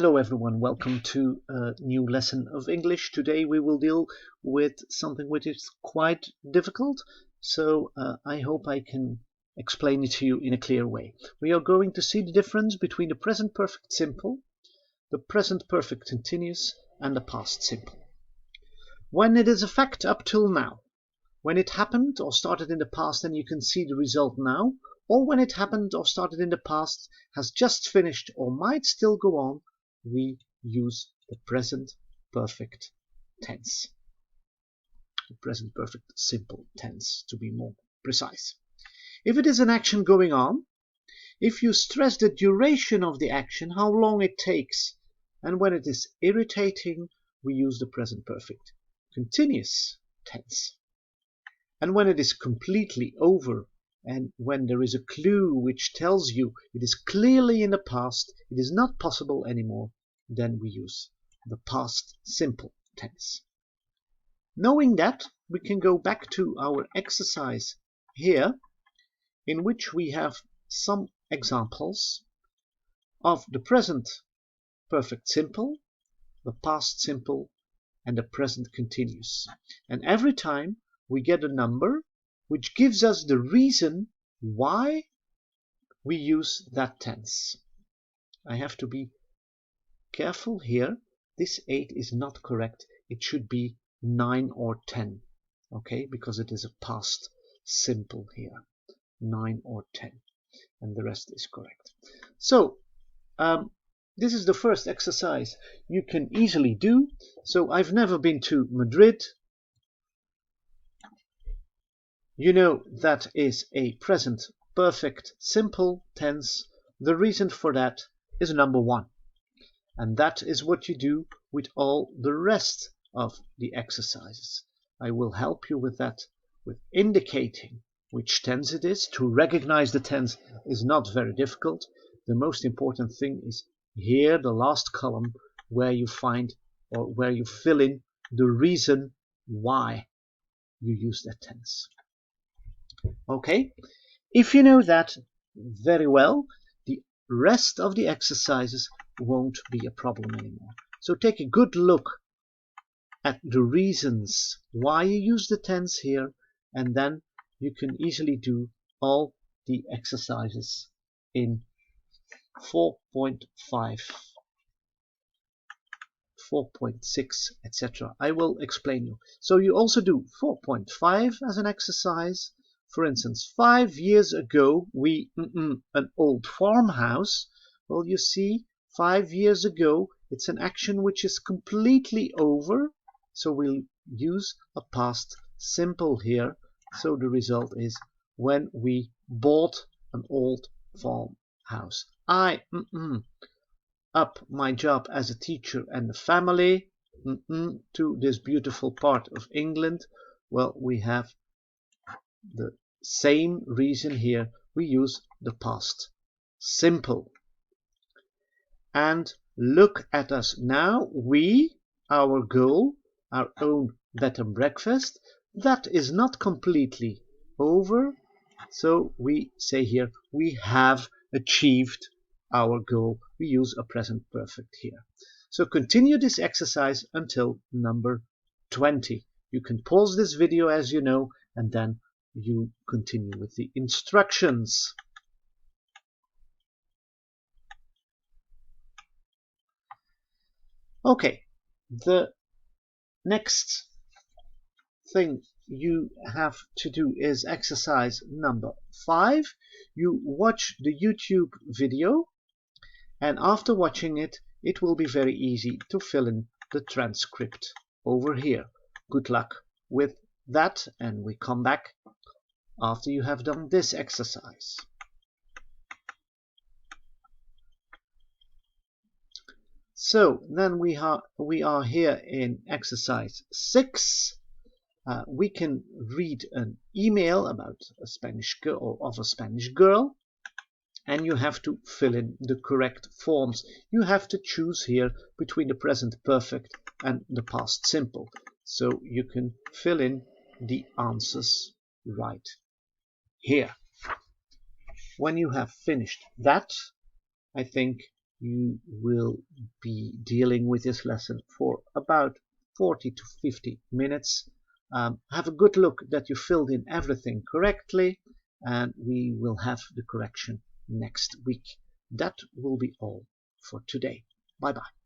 Hello everyone, welcome to a new lesson of English. Today we will deal with something which is quite difficult, so I hope I can explain it to you in a clear way. We are going to see the difference between the present perfect simple, the present perfect continuous, and the past simple. When it is a fact up till now, when it happened or started in the past and you can see the result now, or when it happened or started in the past, has just finished or might still go on, we use the present perfect tense. The present perfect simple tense, to be more precise. If it is an action going on, if you stress the duration of the action, how long it takes, and when it is irritating, we use the present perfect continuous tense. And when it is completely over, and when there is a clue which tells you it is clearly in the past, it is not possible anymore, then we use the past simple tense. Knowing that, we can go back to our exercise here, in which we have some examples of the present perfect simple, the past simple, and the present continuous. And every time we get a number which gives us the reason why we use that tense. I have to be careful here. This 8 is not correct. It should be 9 or 10. Okay, because it is a past simple here. 9 or 10. And the rest is correct. So, this is the first exercise you can easily do. So, I've never been to Madrid. You know that is a present perfect simple tense. The reason for that is number 1. And that is what you do with all the rest of the exercises. I will help you with that, with indicating which tense it is. To recognize the tense is not very difficult. The most important thing is here, the last column, where you find or where you fill in the reason why you use that tense. Okay, if you know that very well, the rest of the exercises won't be a problem anymore. So take a good look at the reasons why you use the tense here, and then you can easily do all the exercises in 4.5, 4.6, etc. I will explain you. So you also do 4.5 as an exercise. For instance, 5 years ago, we an old farmhouse. Well, you see, 5 years ago, it's an action which is completely over. So we'll use a past simple here. So the result is when we bought an old farmhouse. I up my job as a teacher and a family to this beautiful part of England. Well, we have the same reason here. We use the past simple. And look at us now. We, our goal, our own bed and breakfast, that is not completely over. So we say here, we have achieved our goal. We use a present perfect here. So continue this exercise until number 20. You can pause this video, as you know, and then you continue with the instructions. Okay, the next thing you have to do is exercise number 5. You watch the YouTube video, and after watching it, it will be very easy to fill in the transcript over here. Good luck with that, and we come back after you have done this exercise. So then we are here in exercise 6. We can read an email about a Spanish girl or of a Spanish girl, and you have to fill in the correct forms. You have to choose here between the present perfect and the past simple. So you can fill in the answers right here. When you have finished that, I think you will be dealing with this lesson for about 40 to 50 minutes. Have a good look that you filled in everything correctly, and we will have the correction next week. That will be all for today. Bye bye.